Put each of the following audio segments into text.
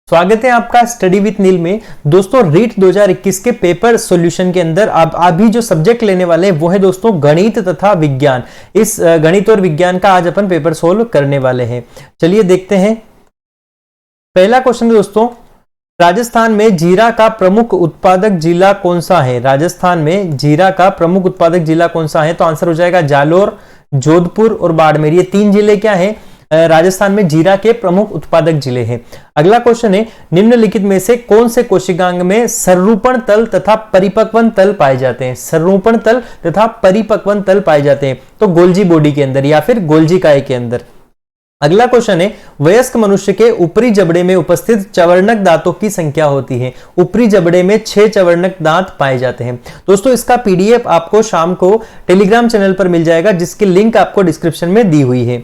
स्वागत है आपका स्टडी विथ नील में। दोस्तों रीट 2021 के पेपर सॉल्यूशन के अंदर आप अभी जो सब्जेक्ट लेने वाले हैं वो है दोस्तों गणित तथा विज्ञान। इस गणित और विज्ञान का आज अपन पेपर सोल्व करने वाले हैं। चलिए देखते हैं। पहला क्वेश्चन है दोस्तों, राजस्थान में जीरा का प्रमुख उत्पादक जिला कौन सा है? राजस्थान में जीरा का प्रमुख उत्पादक जिला कौन सा है? तो आंसर हो जाएगा जालोर, जोधपुर और बाड़मेर। ये तीन जिले क्या है? राजस्थान में जीरा के प्रमुख उत्पादक जिले हैं। अगला क्वेश्चन है, निम्नलिखित में से कौन से कोशिकांग में संरूपण तल तथा परिपक्वन तल पाए जाते हैं? संरूपण तल तथा परिपक्वन तल पाए जाते हैं तो गोल्जी बॉडी के अंदर या फिर गोल्जी काय के अंदर। अगला क्वेश्चन है, वयस्क मनुष्य के ऊपरी जबड़े में उपस्थित चवर्णक दांतों की संख्या होती है? ऊपरी जबड़े में 6 चवर्णक दांत पाए जाते हैं। दोस्तों इसका पीडीएफ आपको शाम को टेलीग्राम चैनल पर मिल जाएगा, जिसकी लिंक आपको डिस्क्रिप्शन में दी हुई है।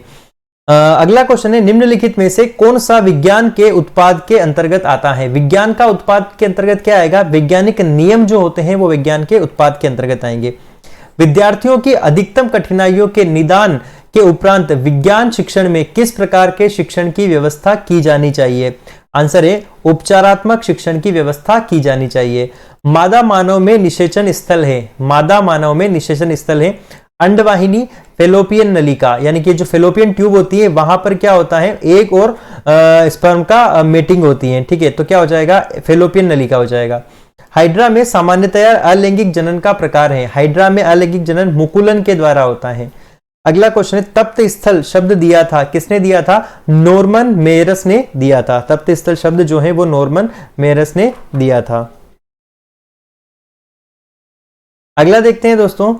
अगला क्वेश्चन है, निम्नलिखित में से कौन सा विज्ञान के उत्पाद के अंतर्गत आता है? विज्ञान का उत्पाद के अंतर्गत क्या आएगा? वैज्ञानिक नियम जो होते हैं वो विज्ञान के उत्पाद के अंतर्गत आएंगे। विद्यार्थियों की अधिकतम कठिनाइयों के निदान के उपरांत विज्ञान शिक्षण में किस प्रकार के शिक्षण की व्यवस्था की जानी चाहिए? आंसर है उपचारात्मक शिक्षण की व्यवस्था की जानी चाहिए। मादा मानव में निषेचन स्थल है। मादा मानव में निषेचन स्थल है अंडवाहिनी, फेलोपियन नलिका, यानी कि जो फेलोपियन ट्यूब होती है वहां पर क्या होता है, एक और स्पर्म का मेटिंग होती है। ठीक है, तो क्या हो जाएगा? फेलोपियन नलिका हो जाएगा। हाइड्रा में सामान्यतया अलैंगिक जनन का प्रकार है। हाइड्रा में अलैंगिक जनन मुकुलन के द्वारा होता है। अगला क्वेश्चन है, तप्त स्थल शब्द दिया था, किसने दिया था? नॉर्मन मेयरस ने दिया था। तप्त स्थल शब्द जो है वो नॉर्मन मेयरस ने दिया था। अगला देखते हैं दोस्तों,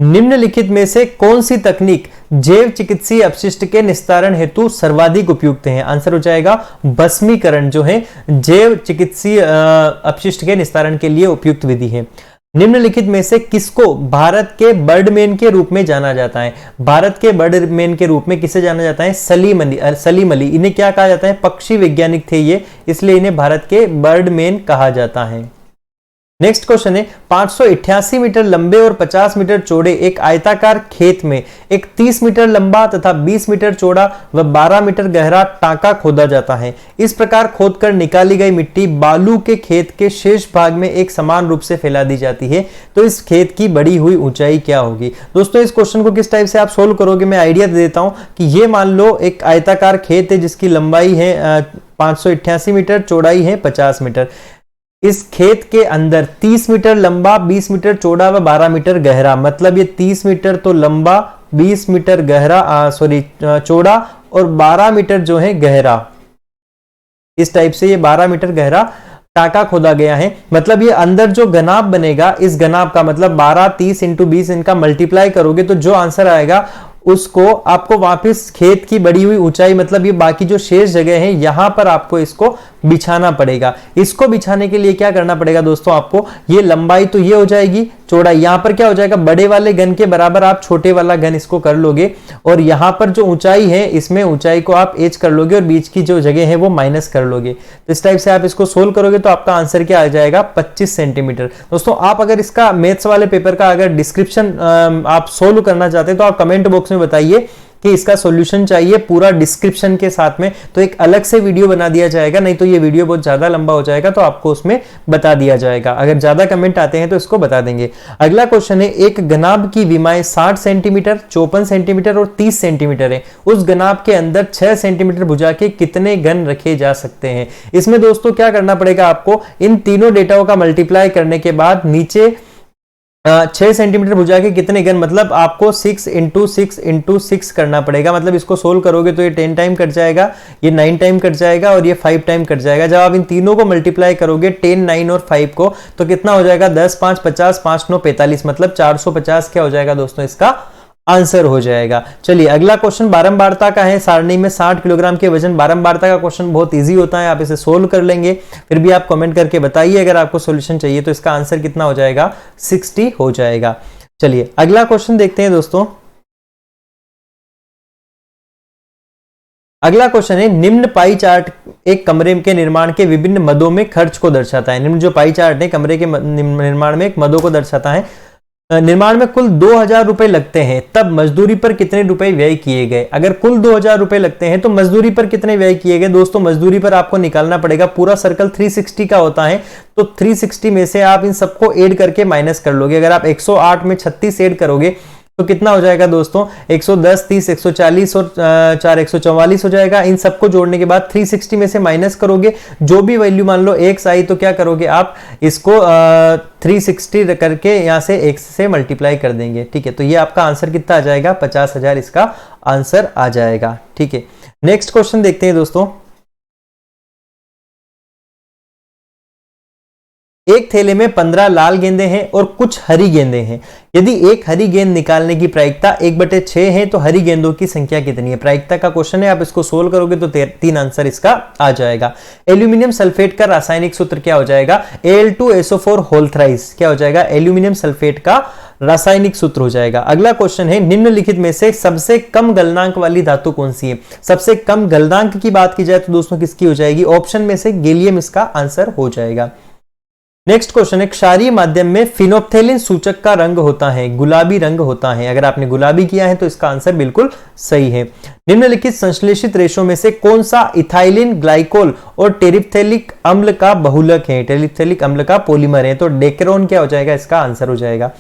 निम्नलिखित में से कौन सी तकनीक जैव चिकित्सीय अपशिष्ट के निस्तारण हेतु सर्वाधिक उपयुक्त है? आंसर हो जाएगा भस्मीकरण, जो है जैव चिकित्सीय अपशिष्ट के निस्तारण के लिए उपयुक्त विधि है। निम्नलिखित में से किसको भारत के बर्डमैन के रूप में जाना जाता है? भारत के बर्डमैन के रूप में किसे जाना जाता है? सलीम अली। इन्हें क्या कहा जाता है? पक्षी वैज्ञानिक थे ये, इसलिए इन्हें भारत के बर्डमैन कहा जाता है। नेक्स्ट क्वेश्चन है, 588 मीटर लंबे और 50 मीटर चौड़े एक आयताकार खेत में एक 30 मीटर लंबा तथा 20 मीटर चौड़ा व 12 मीटर गहरा टांका खोदा जाता है। इस प्रकार खोदकर निकाली गई मिट्टी बालू के खेत के शेष भाग में एक समान रूप से फैला दी जाती है। तो इस खेत की बढ़ी हुई ऊंचाई क्या होगी? दोस्तों इस क्वेश्चन को किस टाइप से आप सोल्व करोगे, मैं आइडिया दे देता हूं कि ये मान लो एक आयताकार खेत है जिसकी लंबाई है 588 मीटर, चौड़ाई है 50 मीटर। इस खेत के अंदर 30 मीटर लंबा, 20 मीटर चौड़ा व 12 मीटर गहरा, मतलब ये 30 मीटर तो लंबा, 20 मीटर गहरा चौड़ा और 12 मीटर जो है गहरा। इस टाइप से ये 12 मीटर गहरा टाका खोदा गया है। मतलब ये अंदर जो घनाभ बनेगा, इस घनाभ का मतलब 12, 30 इंटू 20 इनका मल्टीप्लाई करोगे तो जो आंसर आएगा उसको आपको वापस खेत की बढ़ी हुई ऊंचाई, मतलब ये बाकी जो शेष जगह है यहां पर आपको इसको बिछाना पड़ेगा। इसको बिछाने के लिए क्या करना पड़ेगा दोस्तों? आपको ये लंबाई तो ये हो जाएगी, चौड़ाई यहां पर क्या हो जाएगा? बड़े वाले घन के बराबर आप छोटे वाला घन इसको कर लोगे और यहां पर जो ऊंचाई है इसमें ऊंचाई को आप एच कर लोगे और बीच की जो जगह है वो माइनस कर लोगे। तो इस टाइप से आप इसको सोल्व करोगे तो आपका आंसर क्या आ जाएगा? 25 सेंटीमीटर। दोस्तों आप अगर इसका मैथ्स वाले पेपर का अगर डिस्क्रिप्शन आप सोल्व करना चाहते हैं तो आप कमेंट बॉक्स में बताइए कि इसका सॉल्यूशन चाहिए पूरा डिस्क्रिप्शन के साथ में, तो एक अलग से वीडियो बना दिया जाएगा। नहीं तो ये वीडियो बहुत ज्यादा लंबा हो जाएगा तो आपको उसमें बता दिया जाएगा। अगर ज्यादा कमेंट आते हैं तो इसको बता देंगे। अगला क्वेश्चन है, एक घनाभ की विमाएं 60 सेंटीमीटर, 54 सेंटीमीटर और 30 सेंटीमीटर है। उस घनाभ के अंदर 6 सेंटीमीटर भुजा के कितने घन रखे जा सकते हैं? इसमें दोस्तों क्या करना पड़ेगा आपको? इन तीनों डेटाओं का मल्टीप्लाई करने के बाद नीचे 6 सेंटीमीटर भुजा के कितने घन, मतलब आपको 6 इंटू 6 इंटू 6 करना पड़ेगा। मतलब इसको सोल्व करोगे तो ये 10 टाइम कट जाएगा, ये 9 टाइम कट जाएगा और ये 5 टाइम कट जाएगा। जब आप इन तीनों को मल्टीप्लाई करोगे 10, 9 और 5 को, तो कितना हो जाएगा? 10, 5, 50, 5, 9, 45, मतलब 450 क्या हो जाएगा दोस्तों? इसका आंसर हो जाएगा। चलिए अगला क्वेश्चन बारंबारता का है। सारणी में 60 किलोग्राम के वजन, बारंबारता का क्वेश्चन बहुत इजी होता है, आप इसे सोल्व कर लेंगे। फिर भी आप कमेंट करके बताइए अगर आपको सॉल्यूशन चाहिए। तो इसका आंसर कितना हो जाएगा? 60 हो जाएगा। चलिए अगला क्वेश्चन देखते हैं दोस्तों। अगला क्वेश्चन है, निम्न पाई चार्ट एक कमरे के निर्माण के विभिन्न मदों में खर्च को दर्शाता है। निम्न जो पाई चार्ट है कमरे के निर्माण में एक मदों को दर्शाता है। निर्माण में कुल 2000 रुपए लगते हैं, तब मजदूरी पर कितने रुपए व्यय किए गए। अगर कुल 2000 रुपए लगते हैं तो मजदूरी पर कितने व्यय किए गए। दोस्तों मजदूरी पर आपको निकालना पड़ेगा, पूरा सर्कल 360 का होता है, तो 360 में से आप इन सबको ऐड करके माइनस कर लोगे। अगर आप 108 में 36 ऐड करोगे तो कितना हो जाएगा दोस्तों, 110, 30, 140 और 4 144 हो जाएगा। इन सबको जोड़ने के बाद 360 में से माइनस करोगे, जो भी वैल्यू मान लो x आई तो क्या करोगे आप इसको 360 करके यहां से x से मल्टीप्लाई कर देंगे। ठीक है, तो ये आपका आंसर कितना आ जाएगा, 50,000 इसका आंसर आ जाएगा। ठीक है, नेक्स्ट क्वेश्चन देखते हैं दोस्तों। एक थैले में 15 लाल गेंदे हैं और कुछ हरी गेंदे हैं। यदि एक हरी गेंद निकालने की प्रायिकता 1/6 है तो हरी गेंदों की संख्या कितनी है। प्रायिकता का क्वेश्चन है, आप इसको सोल्व करोगे तो 3 आंसर इसका आ जाएगा। एल्यूमिनियम सल्फेट का रासायनिक सूत्र क्या हो जाएगा, Al2SO4 होल थ्राइस क्या हो जाएगा, एल्यूमिनियम सल्फेट का रासायनिक सूत्र हो जाएगा। अगला क्वेश्चन है, निम्नलिखित में से सबसे कम गलनांक वाली धातु कौन सी है। सबसे कम गलनांक की बात की जाए तो दोस्तों किसकी हो जाएगी, ऑप्शन में से गैलियम इसका आंसर हो जाएगा। नेक्स्ट क्वेश्चन है, क्षारीय माध्यम में फिनोप्थेलिन सूचक का रंग होता है, गुलाबी रंग होता है। अगर आपने गुलाबी किया है तो इसका आंसर बिल्कुल सही है। निम्नलिखित संश्लेषित रेशों में से कौन सा इथाइलिन ग्लाइकोल और टेरिफ्थेलिक अम्ल का बहुलक है, टेरिफ्थेलिक अम्ल का पॉलीमर है, तो डेकेरोन क्या हो जाएगा, इसका आंसर हो जाएगा।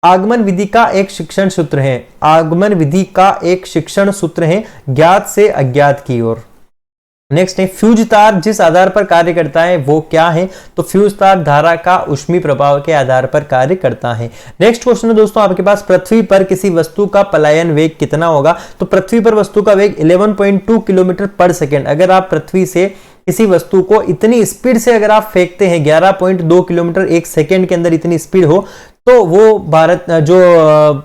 आगमन विधि का एक शिक्षण सूत्र है, आगमन विधि का एक शिक्षण सूत्र है, ज्ञात से अज्ञात की ओर। नेक्स्ट है, फ्यूज तार जिस आधार पर कार्य करता है वो क्या है, तो फ्यूज तार धारा का ऊष्मीय प्रभाव के आधार पर कार्य करता है। नेक्स्ट क्वेश्चन है दोस्तों आपके पास, पृथ्वी पर किसी वस्तु का पलायन वेग कितना होगा, तो पृथ्वी पर वस्तु का वेग 11.2 किलोमीटर पर सेकेंड। अगर आप पृथ्वी से किसी वस्तु को इतनी स्पीड से अगर आप फेंकते हैं 11.2 किलोमीटर एक सेकेंड के अंदर इतनी स्पीड हो तो वो भारत जो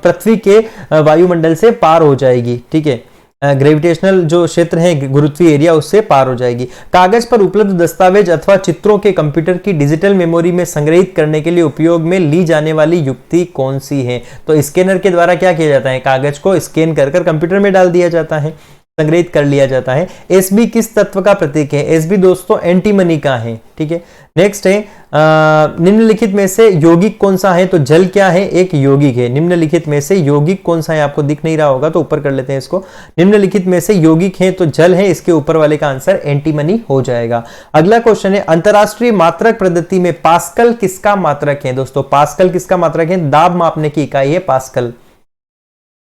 पृथ्वी के वायुमंडल से पार हो जाएगी। ठीक है, ग्रेविटेशनल जो क्षेत्र है गुरुत्वीय एरिया उससे पार हो जाएगी। कागज पर उपलब्ध दस्तावेज अथवा चित्रों के कंप्यूटर की डिजिटल मेमोरी में संग्रहित करने के लिए उपयोग में ली जाने वाली युक्ति कौन सी है, तो स्कैनर के द्वारा क्या किया जाता है, कागज को स्कैन कर कंप्यूटर में डाल दिया जाता है, संग्रहित कर लिया जाता है। Sb किस तत्व का प्रतीक है, Sb दोस्तों एंटीमनी का है। ठीक है, नेक्स्ट है, निम्नलिखित में से यौगिक कौन सा है, तो जल क्या है, एक यौगिक है। निम्नलिखित में से यौगिक कौन सा है, आपको दिख नहीं रहा होगा तो ऊपर कर लेते हैं इसको। निम्नलिखित में से यौगिक है तो जल है, इसके ऊपर वाले का आंसर एंटीमनी हो जाएगा। अगला क्वेश्चन है, अंतरराष्ट्रीय मात्रक पद्धति में पास्कल किसका मात्रक है। दोस्तों पास्कल किसका मात्रक है, दाब मापने की इकाई है पास्कल।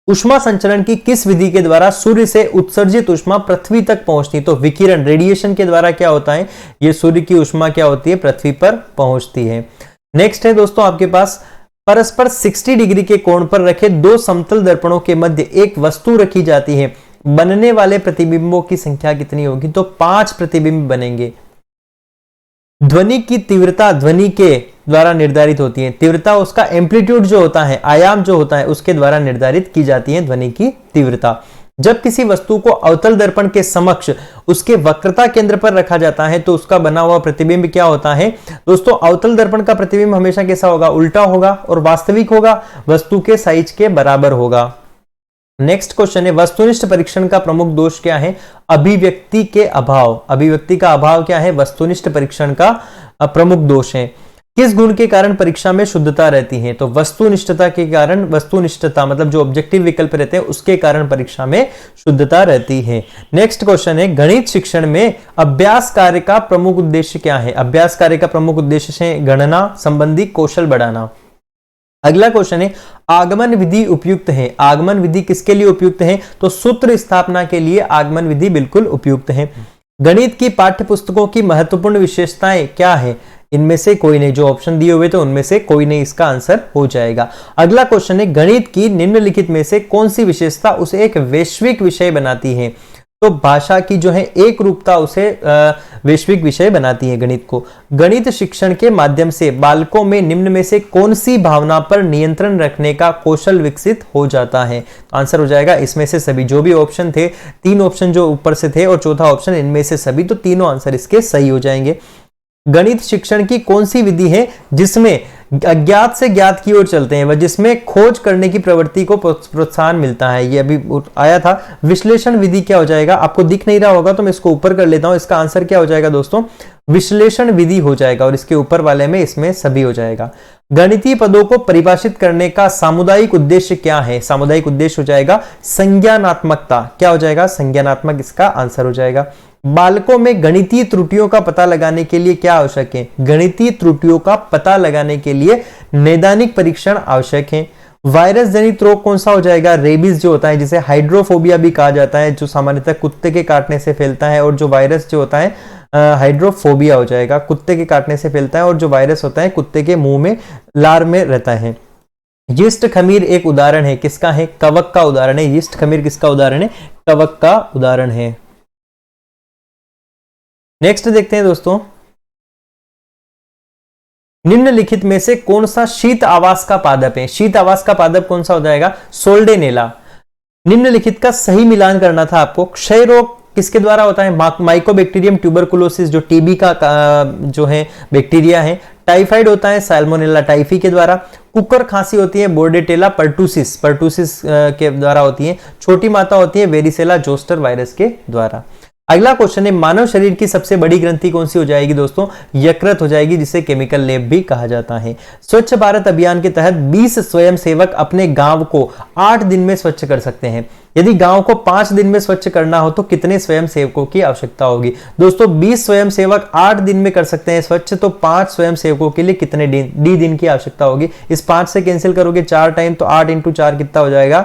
उष्मा संचरण की किस विधि के द्वारा सूर्य से उत्सर्जित उष्मा पृथ्वी तक पहुंचती, तो विकिरण रेडिएशन के द्वारा क्या होता है, ये सूर्य की उष्मा क्या होती है, पृथ्वी पर पहुंचती है। नेक्स्ट है दोस्तों आपके पास, परस्पर 60 डिग्री के कोण पर रखे दो समतल दर्पणों के मध्य एक वस्तु रखी जाती है, बनने वाले प्रतिबिंबों की संख्या कितनी होगी, तो 5 प्रतिबिंब बनेंगे। ध्वनि की तीव्रता ध्वनि के द्वारा निर्धारित होती है, तीव्रता उसका एम्पलीट्यूड जो होता है, आयाम जो होता है उसके द्वारा निर्धारित की जाती है ध्वनि की तीव्रता। जब किसी वस्तु को अवतल दर्पण के समक्ष उसके वक्रता केंद्र पर रखा जाता है तो उसका बना हुआ प्रतिबिंब क्या होता है, दोस्तों अवतल दर्पण का प्रतिबिंब हमेशा कैसा होगा, उल्टा होगा और वास्तविक होगा, वस्तु के साइज के बराबर होगा। नेक्स्ट क्वेश्चन है, वस्तुनिष्ठ परीक्षण का प्रमुख दोष क्या है, अभिव्यक्ति के अभाव। अभिव्यक्ति का अभाव क्या है, वस्तुनिष्ठ परीक्षण का प्रमुख दोष है। किस गुण के कारण परीक्षा में शुद्धता रहती है, तो वस्तुनिष्ठता के कारण, वस्तुनिष्ठता मतलब जो ऑब्जेक्टिव विकल्प रहते हैं उसके कारण परीक्षा में शुद्धता रहती है। नेक्स्ट क्वेश्चन है, गणित शिक्षण में अभ्यास कार्य का प्रमुख उद्देश्य क्या है। अभ्यास कार्य का प्रमुख उद्देश्य है गणना संबंधी कौशल बढ़ाना। अगला क्वेश्चन है, आगमन विधि उपयुक्त है। आगमन विधि किसके लिए उपयुक्त है, तो सूत्र स्थापना के लिए आगमन विधि बिल्कुल उपयुक्त है। गणित की पाठ्य पुस्तकों की महत्वपूर्ण विशेषताएं क्या है, इनमें से कोई नहीं, जो ऑप्शन दिए हुए तो उनमें से कोई नहीं, इसका आंसर हो जाएगा। अगला क्वेश्चन है, गणित की निम्नलिखित में से कौन सी विशेषता उसे एक वैश्विक विषय बनाती है, तो भाषा की जो है एक रूपता उसे वैश्विक विषय बनाती है गणित को। गणित शिक्षण के माध्यम से बालकों में निम्न में से कौन सी भावना पर नियंत्रण रखने का कौशल विकसित हो जाता है, तो आंसर हो जाएगा इसमें से सभी। जो भी ऑप्शन थे, 3 ऑप्शन जो ऊपर से थे और चौथा ऑप्शन, इनमें से सभी, तो तीनों आंसर इसके सही हो जाएंगे। गणित शिक्षण की कौन सी विधि है जिसमें अज्ञात से ज्ञात की ओर चलते हैं वह, जिसमें खोज करने की प्रवृत्ति को प्रोत्साहन मिलता है। ये अभी आया था। विश्लेषण विधि क्या हो जाएगा, आपको दिख नहीं रहा होगा तो मैं इसको ऊपर कर लेता हूं। इसका आंसर क्या हो जाएगा दोस्तों, विश्लेषण विधि हो जाएगा, और इसके ऊपर वाले में इसमें सभी हो जाएगा। गणितीय पदों को परिभाषित करने का सामुदायिक उद्देश्य क्या है, सामुदायिक उद्देश्य हो जाएगा संज्ञानात्मकता। क्या हो जाएगा, संज्ञानात्मक इसका आंसर हो जाएगा। बालकों में गणितीय त्रुटियों का पता लगाने के लिए क्या आवश्यक है, गणितीय त्रुटियों का पता लगाने के लिए नैदानिक परीक्षण आवश्यक है। वायरस जनित रोग कौन सा हो जाएगा, रेबीज जो होता है, जिसे हाइड्रोफोबिया भी कहा जाता है, जो सामान्यतः कुत्ते के काटने से फैलता है, और जो वायरस जो होता है हाइड्रोफोबिया हो जाएगा, कुत्ते के काटने से फैलता है, और जो वायरस होता है कुत्ते के मुंह में लार में रहता है। यीस्ट खमीर एक उदाहरण है, किसका है, कवक का उदाहरण है। यीस्ट खमीर किसका उदाहरण है, कवक का उदाहरण है। नेक्स्ट देखते हैं दोस्तों, निम्नलिखित में से कौन सा शीत आवास का पादप है, शीत आवास का पादप कौन सा हो जाएगा, सोल्डेनेला। निम्नलिखित का सही मिलान करना था आपको। क्षय रोग किसके द्वारा होता है, माइकोबैक्टीरियम ट्यूबरकुलोसिस, जो टीबी का जो है बैक्टीरिया है। टाइफाइड होता है सैल्मोनेला टाइफी के द्वारा। कुकर खांसी होती है बोर्डेटेला पर्टुसिस के द्वारा होती है। छोटी माता होती है वेरिसेला जोस्टर वायरस के द्वारा। अगला क्वेश्चन है, मानव शरीर की सबसे बड़ी ग्रंथि कौन सी हो जाएगी दोस्तों, यकृत हो जाएगी, जिसे केमिकल लेप भी कहा जाता है। स्वच्छ भारत अभियान के तहत 20 स्वयंसेवक अपने गांव को 8 दिन में स्वच्छ कर सकते हैं। यदि गांव को 5 दिन में स्वच्छ करना हो तो कितने स्वयंसेवकों की आवश्यकता होगी दोस्तों, 20 स्वयंसेवक 8 दिन में कर सकते हैं स्वच्छ, तो 5 स्वयंसेवकों के लिए कितने दिन की आवश्यकता होगी। इस 5 से कैंसिल करोगे 4 टाइम, तो 8 × 4 कितना हो जाएगा,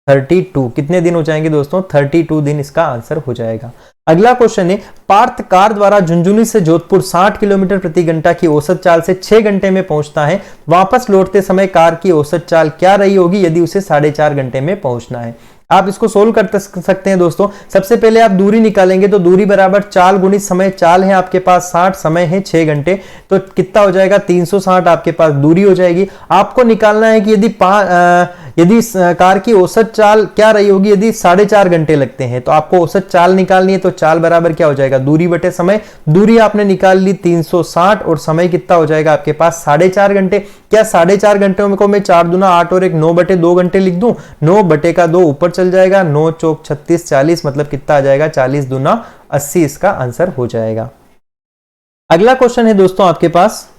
32। कितने दिन हो जाएंगे दोस्तों, 32 दिन इसका आंसर हो जाएगा। अगला क्वेश्चन है, पार्थ कार द्वारा झुंझुनू से जोधपुर 60 किलोमीटर प्रति घंटा की औसत चाल से 6 घंटे में पहुंचता है। वापस लौटते समय कार की औसत चाल क्या रही होगी यदि उसे 4.5 घंटे में पहुंचना है। आप इसको सोल्व कर सकते हैं दोस्तों। सबसे पहले आप दूरी निकालेंगे, तो दूरी बराबर चाल गुणित समय। चाल है आपके पास 60, समय है 6 घंटे, तो कितना हो जाएगा, 360 आपके पास दूरी हो जाएगी। आपको निकालना है कि यदि कार की औसत चाल क्या रही होगी यदि 4.5 घंटे लगते हैं, तो आपको औसत चाल निकालनी है। तो चाल बराबर क्या हो जाएगा, दूरी बटे समय। दूरी आपने निकाल ली 360, और समय कितना हो जाएगा आपके पास 4.5 घंटे। क्या 4.5 घंटों को मैं 4 दूना 8 और 1 9 बटे 2 घंटे लिख दूं, 9 बटे का 2 ऊपर चल जाएगा, 9 चौक 36 40, मतलब कितना आ जाएगा 40 दूना 80, इसका आंसर हो जाएगा। अगला क्वेश्चन है दोस्तों आपके पास,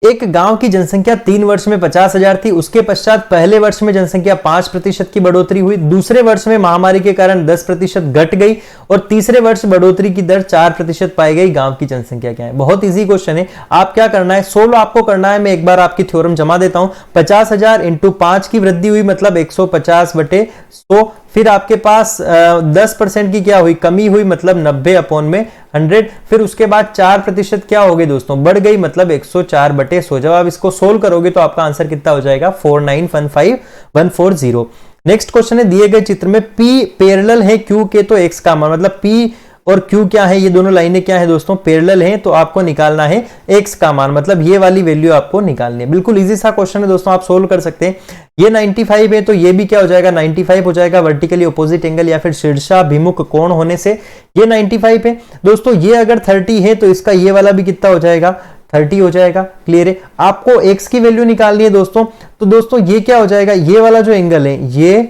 एक गांव की जनसंख्या 3 वर्ष में 50,000 थी। उसके पश्चात पहले वर्ष में जनसंख्या 5% की बढ़ोतरी हुई, दूसरे वर्ष में महामारी के कारण 10% घट गई, और तीसरे वर्ष बढ़ोतरी की दर 4% पाई गई। गांव की जनसंख्या क्या है, बहुत इजी क्वेश्चन है। आप क्या करना है, 16 आपको करना है। मैं एक बार आपकी थ्योरम जमा देता हूं। 50,000 × 5 की वृद्धि हुई, मतलब 150 बटे 100। फिर आपके पास 10% की क्या हुई, कमी हुई, मतलब 90/100। फिर उसके बाद 4% क्या हो गई दोस्तों, बढ़ गई, मतलब 104 बटे 100। जब आप इसको सोल्व करोगे तो आपका आंसर कितना हो जाएगा, 4915140। नेक्स्ट क्वेश्चन है, दिए गए चित्र में P पैरेलल है Q के, तो X का मान, मतलब P और Q क्या है, ये दोनों लाइनें क्या है दोस्तों, पैरेलल हैं, तो आपको निकालना है X का मान, मतलब ये वाली वैल्यू आपको निकालनी है। बिल्कुल इजी सा क्वेश्चन है दोस्तों, आप सोल्व कर सकते हैं। ये 95 है, तो ये भी क्या हो जाएगा, 95 हो जाएगा, वर्टिकली अपोजिट एंगल या फिर शीर्षाभिमुख कोण होने से ये 95 है दोस्तों। ये अगर 30 है तो इसका ये वाला भी कितना हो जाएगा, 30 हो जाएगा। क्लियर है। आपको X की वैल्यू निकालनी है दोस्तों, तो दोस्तों ये क्या हो जाएगा, ये वाला जो एंगल है, ये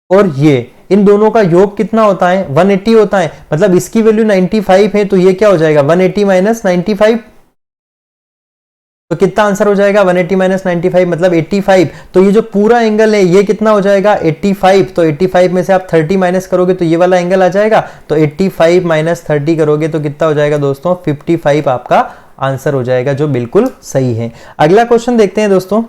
और ये, इन दोनों का योग कितना होता है, 180 होता है। मतलब इसकी वैल्यू 95 है, तो ये क्या हो जाएगा, 180 माइनस 95, तो कितना आंसर हो जाएगा, 180 माइनस 95 मतलब 85। तो ये जो पूरा एंगल है ये कितना हो जाएगा, 85। तो 85 में से आप 30 माइनस करोगे तो ये वाला एंगल आ जाएगा। तो 85 माइनस 30 करोगे तो कितना हो जाएगा दोस्तों, 55 आपका आंसर हो जाएगा, जो बिल्कुल सही है। अगला क्वेश्चन देखते हैं दोस्तों।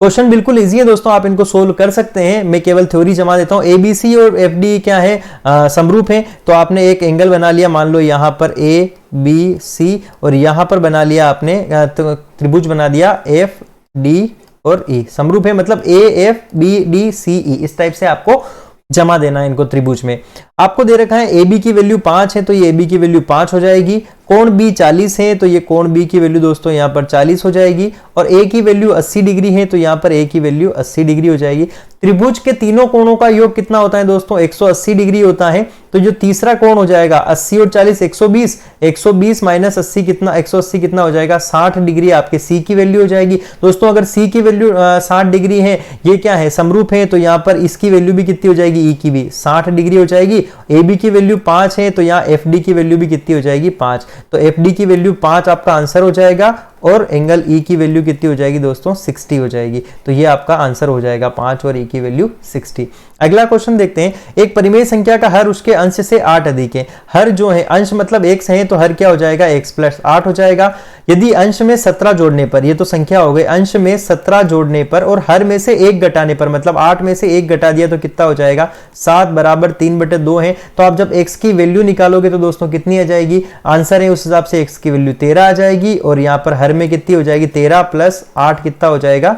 क्वेश्चन बिल्कुल इजी है दोस्तों, आप इनको सोल्व कर सकते हैं। मैं केवल थ्योरी जमा देता हूं। ABC और FD क्या है, समरूप है। तो आपने एक एंगल बना लिया, मान लो यहां पर ABC, और यहां पर बना लिया आपने त्रिभुज बना दिया FD और E, समरूप है, मतलब AFBDCE। इस टाइप से आपको जमा देना है इनको त्रिभुज में। आपको दे रखा है AB की वैल्यू 5 है, तो ये AB की वैल्यू 5 हो जाएगी। कोण बी 40 है तो ये कोण बी की वैल्यू दोस्तों यहाँ पर 40 हो जाएगी, और ए की वैल्यू 80 डिग्री है तो यहाँ पर ए की वैल्यू 80 डिग्री हो जाएगी। त्रिभुज के तीनों कोणों का योग कितना होता है दोस्तों, 180 डिग्री होता है। तो जो तीसरा कोण हो जाएगा 80 और 40 120, 120 माइनस 80 कितना, 180 कितना हो जाएगा, 60 डिग्री आपके सी की वैल्यू हो जाएगी। दोस्तों अगर सी की वैल्यू 60 डिग्री है, ये क्या है, समरूप है, तो यहाँ पर इसकी वैल्यू भी कितनी हो जाएगी, ई की भी 60 डिग्री हो जाएगी। ए बी की वैल्यू 5 है तो यहाँ एफ डी की वैल्यू भी कितनी हो जाएगी, 5। तो एफ डी की वैल्यू 5 आपका आंसर हो जाएगा, और एंगल ई की वैल्यू कितनी हो जाएगी दोस्तों, 60 हो जाएगी। तो ये आपका आंसर हो जाएगा 5 और ई की वैल्यू 60। अगला क्वेश्चन देखते हैं, एक परिमेय संख्या का हर उसके अंश से 8 अधिक है। हर जो है, अंश मतलब x है तो हर क्या हो जाएगा, x प्लस 8 हो जाएगा। यदि अंश में 17 जोड़ने पर, ये तो संख्या हो गई, अंश में 17 जोड़ने पर और हर में से 1 घटाने पर, मतलब 8 में से 1 घटा दिया तो कितना हो जाएगा, 7 बराबर 3/2 है। तो आप जब x की वैल्यू निकालोगे तो दोस्तों कितनी आ जाएगी, आंसर है उस हिसाब से x की वैल्यू 13 आ जाएगी, और यहाँ पर हर में कितनी हो जाएगी, 13 प्लस 8 कितना हो जाएगा,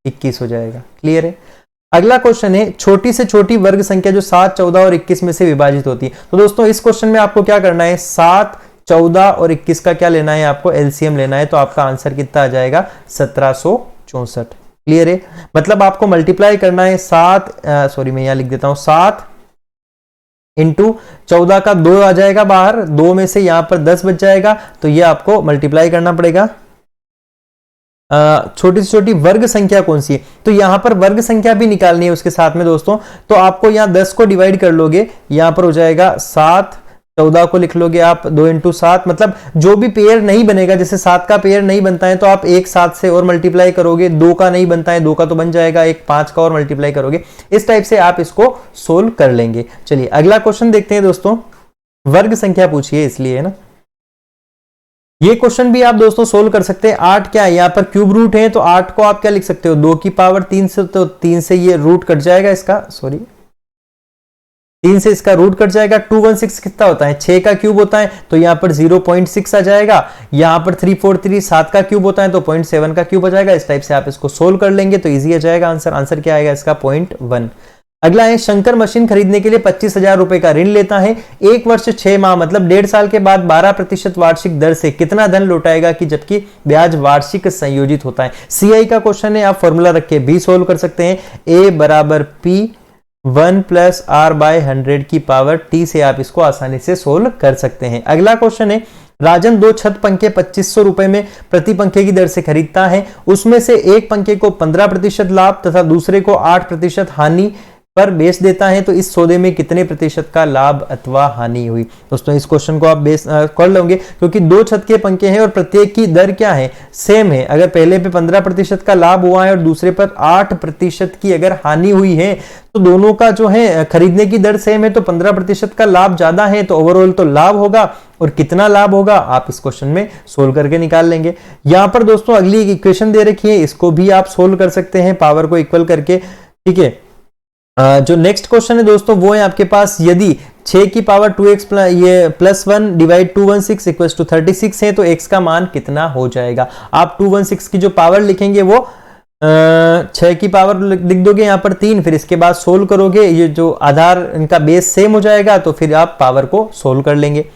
21 हो जाएगा। क्लियर है। अगला क्वेश्चन है, छोटी से छोटी वर्ग संख्या जो 7, 14 और 21 में से विभाजित होती है। तो दोस्तों इस क्वेश्चन में आपको क्या करना है, 7, 14 और 21 का क्या लेना है, आपको एलसीएम लेना है। तो आपका आंसर कितना आ जाएगा, 1764। क्लियर है। मतलब आपको मल्टीप्लाई करना है 7 मैं यहां लिख देता हूं, 7 इंटू 14 का 2 आ जाएगा बाहर, 2 में से यहां पर 10 बच जाएगा, तो ये आपको मल्टीप्लाई करना पड़ेगा। छोटी से छोटी वर्ग संख्या कौन सी है, तो यहां पर वर्ग संख्या भी निकालनी है उसके साथ में दोस्तों। तो आपको यहां 10 को डिवाइड कर लोगे, यहां पर हो जाएगा 7, 14 को लिख लोगे आप 2 इंटू 7, मतलब जो भी पेयर नहीं बनेगा, जैसे 7 का पेयर नहीं बनता है तो आप 1 7 से और मल्टीप्लाई करोगे, 2 का नहीं बनता है, 2 का तो बन जाएगा, 1 5 का और मल्टीप्लाई करोगे। इस टाइप से आप इसको सोल्व कर लेंगे। चलिए अगला क्वेश्चन देखते हैं दोस्तों, वर्ग संख्या पूछिए इसलिए है ना। ये क्वेश्चन भी आप दोस्तों सोल्व कर सकते हैं। 8 क्या है, यहाँ पर क्यूब रूट है, तो 8 को आप क्या लिख सकते हो, 2 की पावर 3 से, तो 3 से ये रूट कट जाएगा इसका, 3 से इसका रूट कट जाएगा। 216 कितना होता है, 6 का क्यूब होता है, तो यहाँ पर 0.6 आ जाएगा। यहाँ पर 343 7 का क्यूब होता है तो 0.7 का क्यूब आ जाएगा। इस टाइप से आप इसको सोल्व कर लेंगे तो इजी आ जाएगा आंसर। आंसर क्या आएगा इसका, 0.1। अगला है, शंकर मशीन खरीदने के लिए 25,000 रुपए का ऋण लेता है। 1 वर्ष 6 माह मतलब 1.5 साल के बाद 12% वार्षिक दर से कितना धन लौटाएगा, कि जबकि ब्याज वार्षिक संयोजित होता है। सीआई का क्वेश्चन है, आप फॉर्मूला रख के भी सोल्व कर सकते हैं। ए बराबर पी 1 प्लस आर बाय 100 की पावर टी से आप इसको आसानी से सोल्व कर सकते हैं। अगला क्वेश्चन है, राजन 2 छत पंखे 2500 रुपए में प्रति पंखे की दर से खरीदता है। उसमें से एक पंखे को 15% लाभ तथा दूसरे को 8% हानि पर बेच देता है, तो इस सौदे में कितने प्रतिशत का लाभ अथवा हानि हुई। दोस्तों इस क्वेश्चन को आप बेस कर लोगे, क्योंकि 2 छत के पंखे हैं और प्रत्येक की दर क्या है, सेम है। अगर पहले पे 15% का लाभ हुआ है और दूसरे पर 8% की अगर हानि हुई है, तो दोनों का जो है खरीदने की दर सेम है, तो 15% का लाभ ज्यादा है, तो ओवरऑल तो लाभ होगा। और कितना लाभ होगा आप इस क्वेश्चन में सोल्व करके निकाल लेंगे। यहां पर दोस्तों अगली इक्वेशन दे रखी है, इसको भी आप सोल्व कर सकते हैं पावर को इक्वल करके। ठीक है, जो नेक्स्ट क्वेश्चन है दोस्तों वो है आपके पास, यदि 6 की power 2x plus 1 divide 216 equals to 36 है तो x का मान कितना हो जाएगा। आप 216 की जो पावर लिखेंगे वो 6 की पावर लिख दोगे यहाँ पर 3, फिर इसके बाद सोल्व करोगे, ये जो आधार इनका बेस सेम हो जाएगा, तो फिर आप पावर को सोल्व कर लेंगे।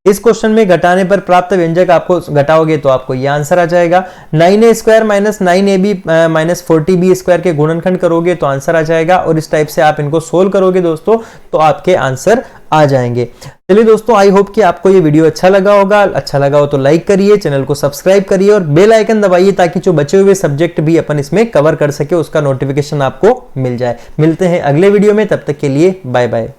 इस क्वेश्चन में घटाने पर प्राप्त व्यंजक आपको घटाओगे तो आपको यह आंसर आ जाएगा। 9a square minus 9ab minus 40b square के गुणनखंड करोगे तो आंसर आ जाएगा, और इस टाइप से आप इनको सोल्व करोगे दोस्तों तो आपके आंसर आ जाएंगे। चलिए दोस्तों, आई होप कि आपको ये वीडियो अच्छा लगा होगा। अच्छा लगा हो तो लाइक करिए, चैनल को सब्सक्राइब करिए और बेल आइकन दबाइए, ताकि जो बचे हुए सब्जेक्ट भी अपन इसमें कवर कर सके उसका नोटिफिकेशन आपको मिल जाए। मिलते हैं अगले वीडियो में, तब तक के लिए बाय बाय।